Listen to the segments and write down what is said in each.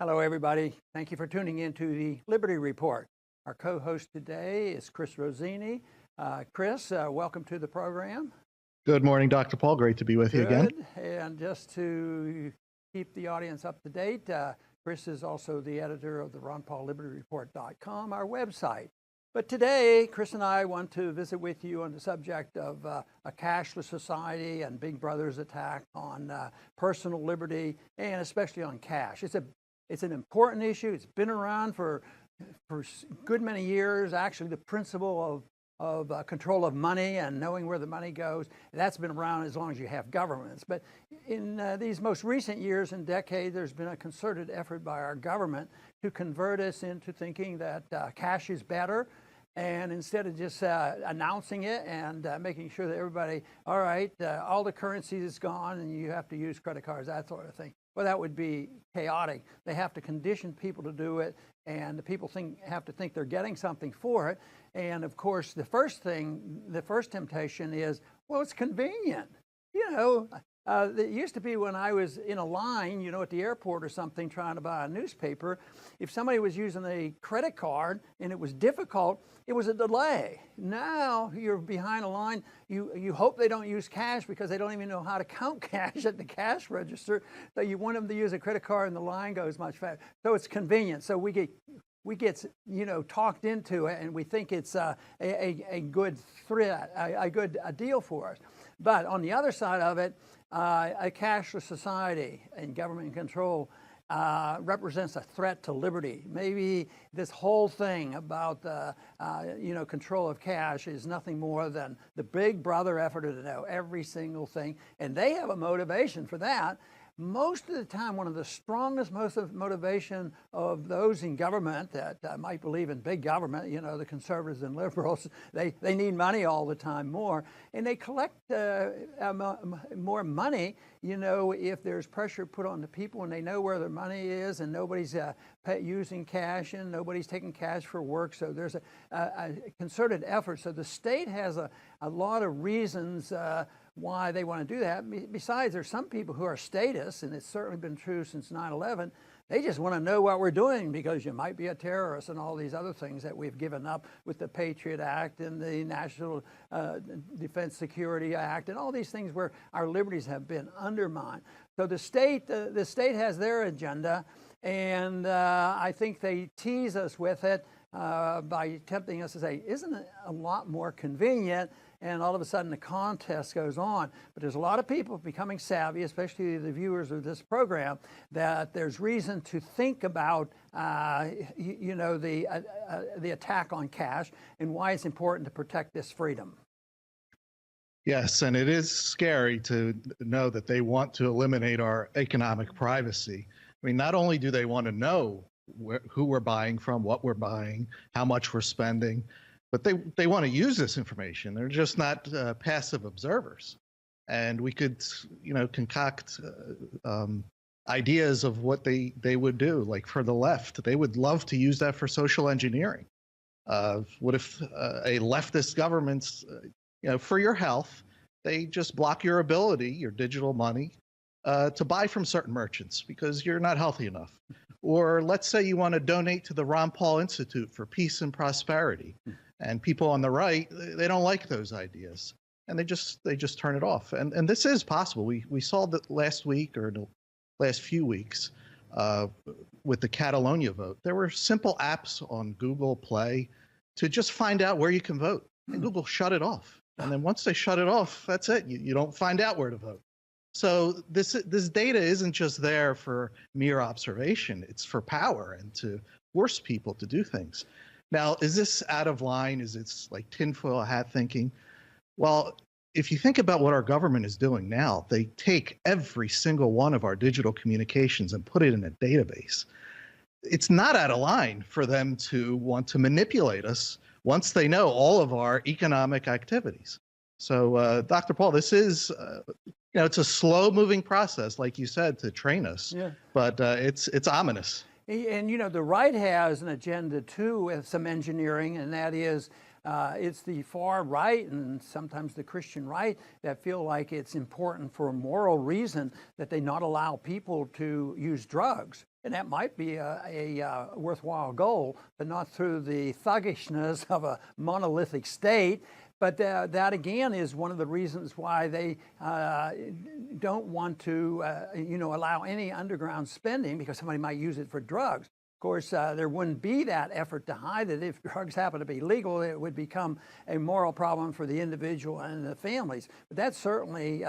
Hello, everybody. Thank you for tuning in to the Liberty Report. Our co-host today is Chris Rossini. Chris, welcome to the program. Good morning, Dr. Paul. Great to be with you again. And just to keep the audience up to date, Chris is also the editor of the RonPaulLibertyReport.com, our website. But today, Chris and I want to visit with you on the subject of a cashless society and Big Brother's attack on personal liberty, and especially on cash. It's an important issue. It's been around for a good many years. Actually, the principle of control of money and knowing where the money goes, that's been around as long as you have governments. But in these most recent years and decades, there's been a concerted effort by our government to convert us into thinking that cash is better. And instead of just announcing it and making sure that everybody, all right, all the currency is gone and you have to use credit cards, that sort of thing. Well, that would be chaotic. They have to condition people to do it, and the people have to think they're getting something for it. And of course, the first temptation is, well, it's convenient. It used to be when I was in a line, at the airport or something, trying to buy a newspaper, if somebody was using a credit card and it was difficult, it was a delay. Now you're behind a line. You hope they don't use cash because they don't even know how to count cash at the cash register. So you want them to use a credit card and the line goes much faster. So it's convenient. So we get talked into it, and we think it's a good threat, a good deal for us. But on the other side of it, a cashless society and government control represents a threat to liberty. Maybe this whole thing about control of cash is nothing more than the Big Brother effort to know every single thing, and they have a motivation for that. Most of the time, one of the strongest motivation of those in government that might believe in big government, the conservatives and liberals, they need money all the time more, and they collect more money, if there's pressure put on the people and they know where their money is and nobody's using cash and nobody's taking cash for work. So there's a concerted effort. So the state has a lot of reasons why they want to do that. Besides, there's some people who are statists, and it's certainly been true since 9/11. They just want to know what we're doing because you might be a terrorist and all these other things that we've given up with the Patriot Act and the National Defense Security Act and all these things where our liberties have been undermined. So the state has their agenda, and I think they tease us with it by tempting us to say, isn't it a lot more convenient? And all of a sudden the contest goes on. But there's a lot of people becoming savvy, especially the viewers of this program, that there's reason to think about the attack on cash and why it's important to protect this freedom. Yes, and it is scary to know that they want to eliminate our economic privacy. I mean, not only do they want to know who we're buying from, what we're buying, how much we're spending, but they want to use this information. They're just not passive observers. And we could, concoct ideas of what they would do. Like for the left, they would love to use that for social engineering. What if a leftist government's, for your health, they just block your ability, your digital money, to buy from certain merchants because you're not healthy enough. Or let's say you want to donate to the Ron Paul Institute for Peace and Prosperity. And people on the right, they don't like those ideas, and they just turn it off. And this is possible. We saw that last week or the last few weeks with the Catalonia vote. There were simple apps on Google Play to just find out where you can vote, and Google shut it off. And then once they shut it off, that's it. You don't find out where to vote. So this data isn't just there for mere observation. It's for power and to force people to do things. Now, is this out of line? Is it like tinfoil hat thinking? Well, if you think about what our government is doing now, they take every single one of our digital communications and put it in a database. It's not out of line for them to want to manipulate us once they know all of our economic activities. So, Dr. Paul, this is, it's a slow-moving process, like you said, to train us. Yeah. But it's ominous. And the right has an agenda too with some engineering, and that is It's the far right and sometimes the Christian right that feel like it's important for a moral reason that they not allow people to use drugs. And that might be a worthwhile goal, but not through the thuggishness of a monolithic state. But that, again, is one of the reasons why they don't want to, allow any underground spending, because somebody might use it for drugs. Of course, there wouldn't be that effort to hide it. If drugs happen to be legal, it would become a moral problem for the individual and the families. But that certainly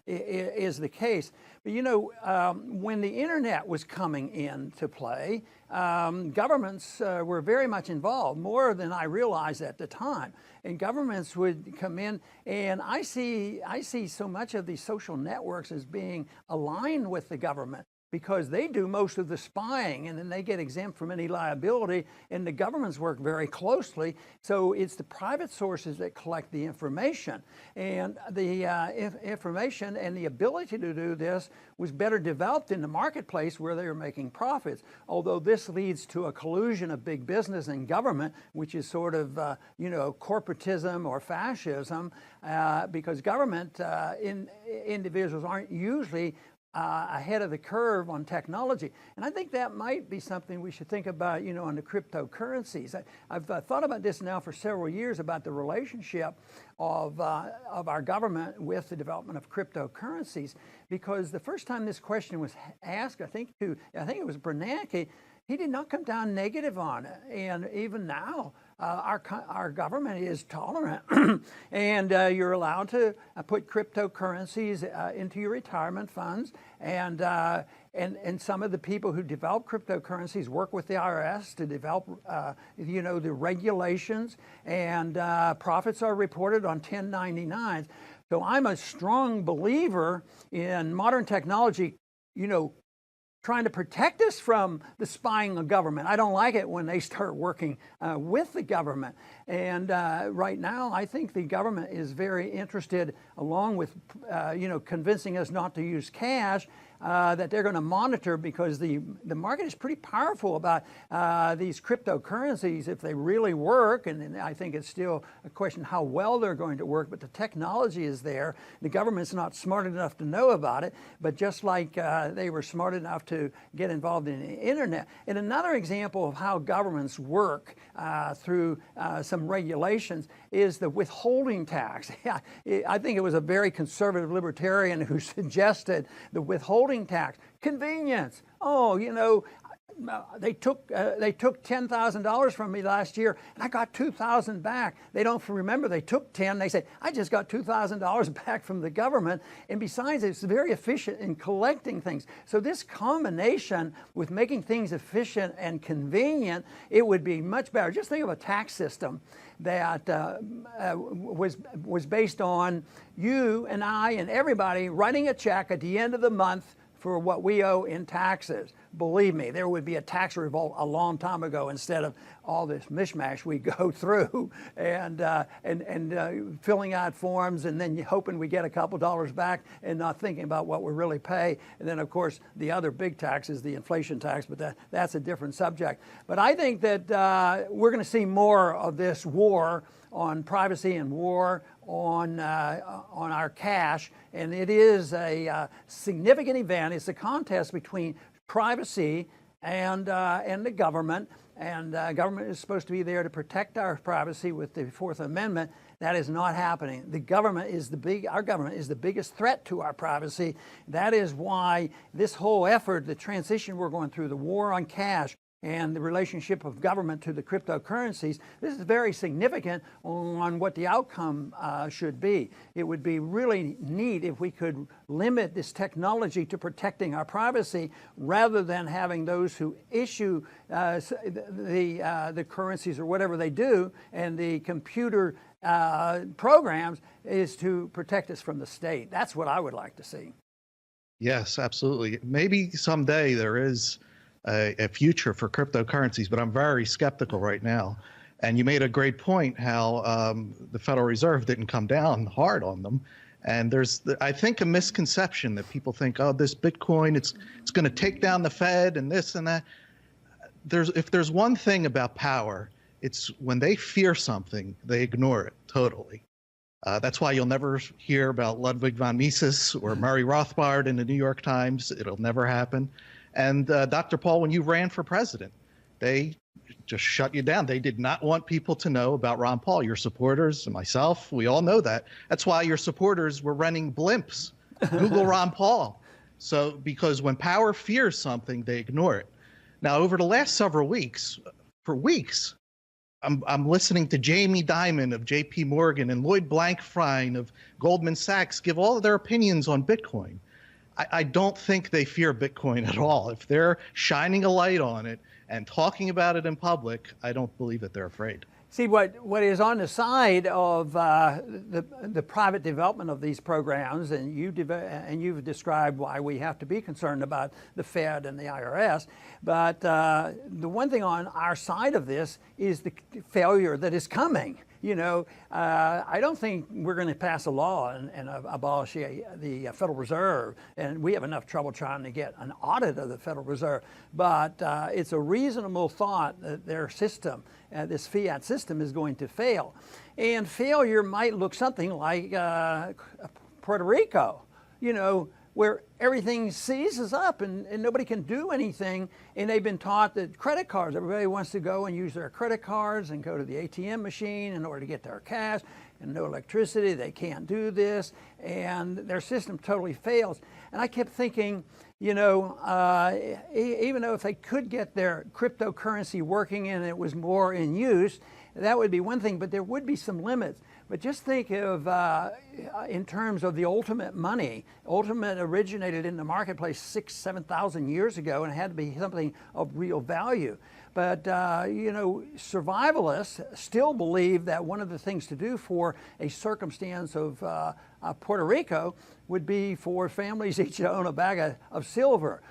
is the case. But when the internet was coming into play, governments were very much involved, more than I realized at the time. And governments would come in, and I see so much of these social networks as being aligned with the government, because they do most of the spying, and then they get exempt from any liability, and the governments work very closely. So it's the private sources that collect the information. And the information and the ability to do this was better developed in the marketplace where they were making profits. Although this leads to a collusion of big business and government, which is sort of, corporatism or fascism, because government individuals aren't usually ahead of the curve on technology. And I think that might be something we should think about, on the cryptocurrencies. I've thought about this now for several years, about the relationship of our government with the development of cryptocurrencies, because the first time this question was asked, I think it was Bernanke, he did not come down negative on it. And even now, our government is tolerant, and you're allowed to put cryptocurrencies into your retirement funds, and some of the people who develop cryptocurrencies work with the IRS to develop, the regulations, and profits are reported on 1099s. So I'm a strong believer in modern technology, trying to protect us from the spying of government. I don't like it when they start working with the government. And right now, I think the government is very interested, along with, convincing us not to use cash, that they're going to monitor, because the market is pretty powerful about these cryptocurrencies if they really work. And I think it's still a question how well they're going to work, but the technology is there. The government's not smart enough to know about it, but just like they were smart enough to get involved in the internet. And another example of how governments work through some regulations is the withholding tax. I think it was a very conservative libertarian who suggested the withholding tax. Convenience. They took $10,000 from me last year, and I got $2,000 back. They don't remember they took 10. They say, I just got $2,000 back from the government. And besides, it's very efficient in collecting things. So this combination with making things efficient and convenient, it would be much better. Just think of a tax system that was based on you and I and everybody writing a check at the end of the month for what we owe in taxes. Believe me, there would be a tax revolt a long time ago, instead of all this mishmash we go through and filling out forms and then hoping we get a couple dollars back and not thinking about what we really pay. And then, of course, the other big tax is the inflation tax, but that's a different subject. But I think that we're going to see more of this war on privacy and war on our cash, and it is a significant event. It's a contest between privacy and the government, and government is supposed to be there to protect our privacy with the Fourth Amendment. That is not happening. Our government is the biggest threat to our privacy. That is why this whole effort, the transition we're going through, the war on cash, and the relationship of government to the cryptocurrencies, this is very significant on what the outcome should be. It would be really neat if we could limit this technology to protecting our privacy, rather than having those who issue the currencies or whatever they do, and the computer programs, is to protect us from the state. That's what I would like to see. Yes, absolutely. Maybe someday there is a future for cryptocurrencies, but I'm very skeptical right now. And you made a great point how the Federal Reserve didn't come down hard on them. And there's, I think, a misconception that people think, oh, this Bitcoin, it's going to take down the Fed and this and that. If there's one thing about power, It's when they fear something, they ignore it totally. That's why you'll never hear about Ludwig von Mises or Murray Rothbard in the New York Times. It'll never happen. And Dr. Paul, when you ran for president, they just shut you down. They did not want people to know about Ron Paul. Your supporters and myself, we all know that. That's why your supporters were renting blimps. Google Ron Paul. So, because when power fears something, they ignore it. Now, over the last several weeks, for weeks, I'm listening to Jamie Dimon of J.P. Morgan and Lloyd Blankfein of Goldman Sachs give all of their opinions on Bitcoin. I don't think they fear Bitcoin at all. If they're shining a light on it and talking about it in public, I don't believe that they're afraid. See, what is on the side of the private development of these programs, and you've described why we have to be concerned about the Fed and the IRS, but the one thing on our side of this is the failure that is coming. You know, I don't think we're going to pass a law and abolish the Federal Reserve, and we have enough trouble trying to get an audit of the Federal Reserve, but it's a reasonable thought that their system, this fiat system, is going to fail. And failure might look something like Puerto Rico, you know, where everything seizes up and nobody can do anything. And they've been taught that credit cards, everybody wants to go and use their credit cards and go to the ATM machine in order to get their cash, and no electricity, they can't do this, and their system totally fails. And I kept thinking, you know, even though if they could get their cryptocurrency working and it was more in use, that would be one thing, but there would be some limits. But just think of, in terms of the ultimate money. Ultimate originated in the marketplace 6,000 to 7,000 years ago, and it had to be something of real value. But, you know, survivalists still believe that one of the things to do for a circumstance of Puerto Rico would be for families each to own a bag of silver.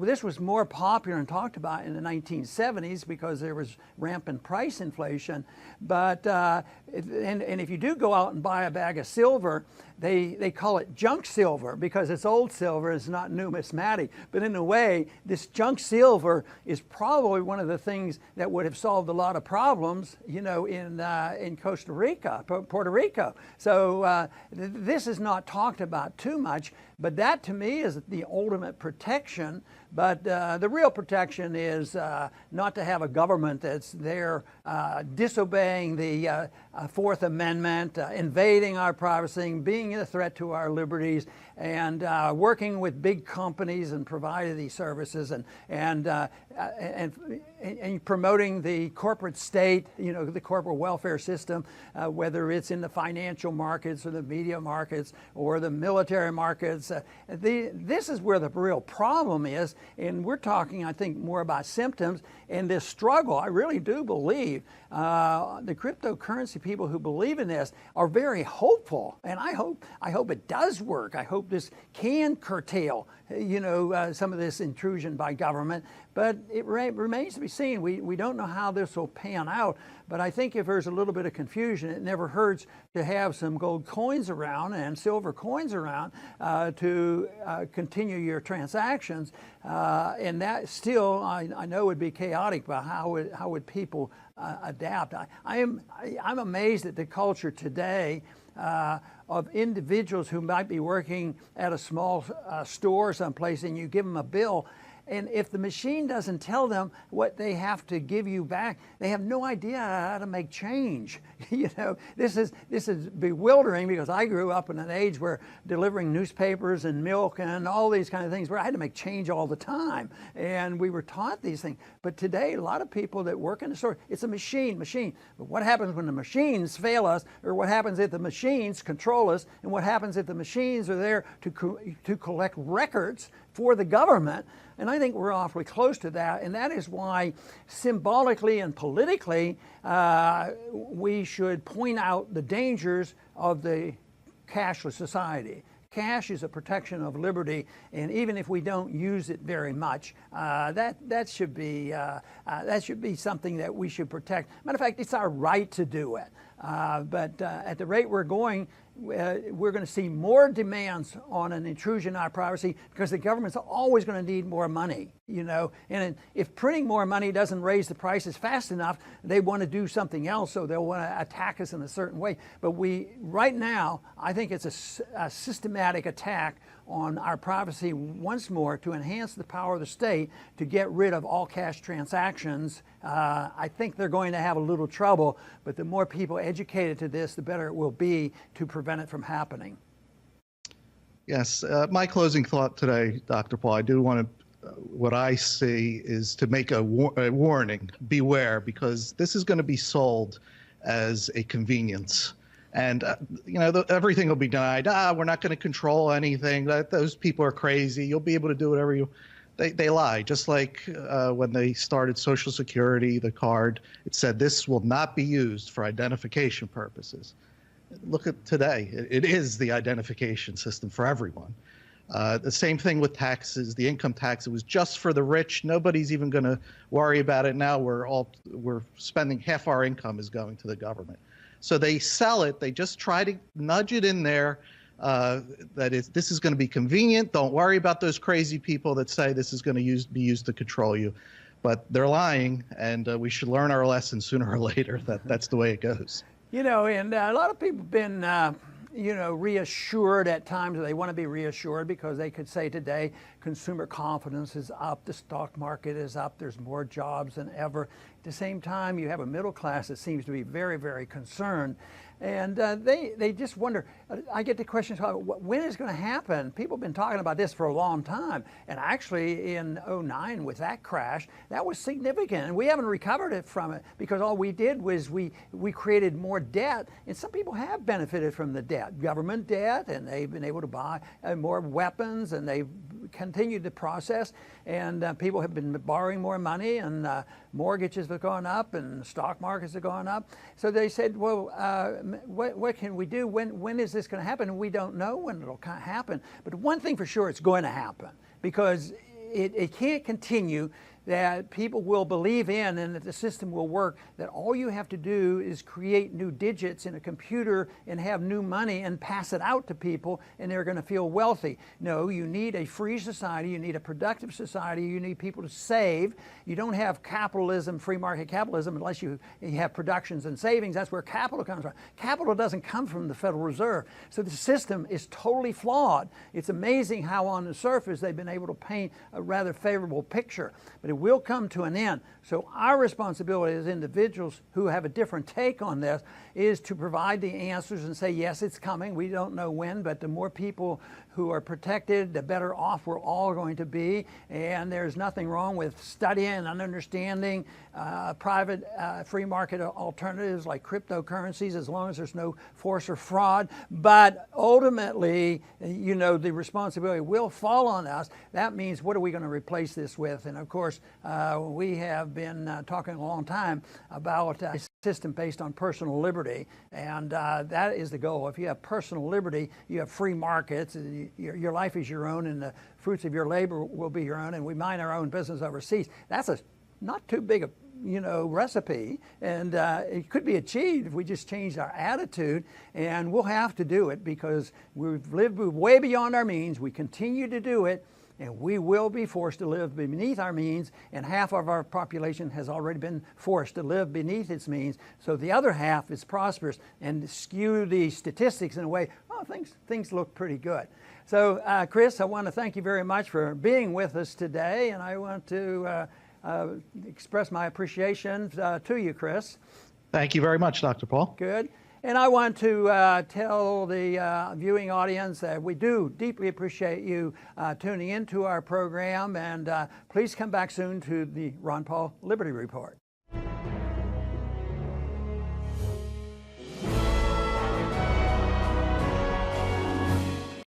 This was more popular and talked about in the 1970s because there was rampant price inflation. But and if you do go out and buy a bag of silver, they call it junk silver because it's old silver, it's not numismatic. But in a way, this junk silver is probably one of the things that would have solved a lot of problems, you know, in Costa Rica, Puerto Rico. So this is not talked about too much, but that to me is the ultimate protection. But the real protection is not to have a government that's there disobeying the Fourth Amendment, invading our privacy, being a threat to our liberties, and working with big companies and providing these services and promoting the corporate state, you know, the corporate welfare system, whether it's in the financial markets or the media markets or the military markets. This is where the real problem is, and we're talking, I think, more about symptoms and this struggle. I really do believe the cryptocurrency people who believe in this are very hopeful, and I hope it does work. I hope this can curtail, you know, some of this intrusion by government, but it remains to be seen. We don't know how this will pan out, but I think if there's a little bit of confusion, it never hurts to have some gold coins around and silver coins around to continue your transactions, and that still I know would be chaotic, but how would people adapt? I'm amazed at the culture today of individuals who might be working at a small store someplace, and you give them a bill, and if the machine doesn't tell them what they have to give you back, they have no idea how to make change. You know, this is bewildering because I grew up in an age where delivering newspapers and milk and all these kind of things where I had to make change all the time, and we were taught these things. But today, a lot of people that work in the store, it's a machine. But what happens when the machines fail us, or what happens if the machines control us, and what happens if the machines are there to collect records for the government? And I think we're awfully close to that, and that is why symbolically and politically we should point out the dangers of the cashless society. Cash is a protection of liberty, and even if we don't use it very much, that should be something that we should protect. Matter of fact, it's our right to do it. But at the rate we're going, we're going to see more demands on an intrusion on our privacy because the government's always going to need more money. you know, and if printing more money doesn't raise the prices fast enough, they want to do something else, so they'll want to attack us in a certain way. But right now, I think it's a systematic attack on our privacy once more to enhance the power of the state to get rid of all cash transactions. I think they're going to have a little trouble, but the more people educated to this, the better it will be to prevent it from happening. Yes, my closing thought today, Dr. Paul, I do want to, what I see is to make a warning, beware, because this is going to be sold as a convenience. And, you know, everything will be denied. We're not going to control anything. Those people are crazy. You'll be able to do whatever you. They lie. Just like when they started Social Security, the card, it said this will not be used for identification purposes. Look at today. It is the identification system for everyone. The same thing with taxes, the income tax. It was just for the rich. Nobody's even going to worry about it now. We're spending half our income is going to the government. So they sell it. They just try to nudge it in there. This is going to be convenient. Don't worry about those crazy people that say this is going to be used to control you. But they're lying, and we should learn our lesson sooner or later that that's the way it goes. You know, and a lot of people have been, you know, reassured at times. They want to be reassured because they could say today consumer confidence is up, the stock market is up, there's more jobs than ever. At the same time, you have a middle class that seems to be very, very concerned. And they just wonder, I get the questions, when is it going to happen? People have been talking about this for a long time. And actually in '09 with that crash, that was significant. And we haven't recovered it from it because all we did was we created more debt. And some people have benefited from the debt, government debt, and they've been able to buy more weapons, and they've continued the process. And people have been borrowing more money, and mortgages have gone up, and stock markets have gone up. So they said, well, what can we do? When is this going to happen? And we don't know when it'll happen. But one thing for sure, it's going to happen, because it can't continue that people will believe in and that the system will work, that all you have to do is create new digits in a computer and have new money and pass it out to people and they're going to feel wealthy. No, you need a free society, you need a productive society, you need people to save. You don't have capitalism, free market capitalism, unless you have productions and savings. That's where capital comes from. Capital doesn't come from the Federal Reserve. So the system is totally flawed. It's amazing how on the surface they've been able to paint a rather favorable picture, but it will come to an end. So our responsibility as individuals who have a different take on this is to provide the answers and say, yes, it's coming. We don't know when, but the more people who are protected, the better off we're all going to be. And there's nothing wrong with studying and understanding private free market alternatives like cryptocurrencies, as long as there's no force or fraud. But ultimately, you know, the responsibility will fall on us. That means, what are we going to replace this with? And of course, we have been talking a long time about a system based on personal liberty, and that is the goal. If you have personal liberty, you have free markets, your life is your own, and the fruits of your labor will be your own, and we mind our own business overseas. That's a not too big a recipe, and it could be achieved if we just changed our attitude, and we'll have to do it because we've lived way beyond our means. We continue to do it, and we will be forced to live beneath our means, and half of our population has already been forced to live beneath its means. So the other half is prosperous, and skew the statistics in a way, oh, things look pretty good. So Chris, I want to thank you very much for being with us today, and I want to express my appreciation to you, Chris. Thank you very much, Dr. Paul. Good. And I want to tell the viewing audience that we do deeply appreciate you tuning into our program, and please come back soon to the Ron Paul Liberty Report.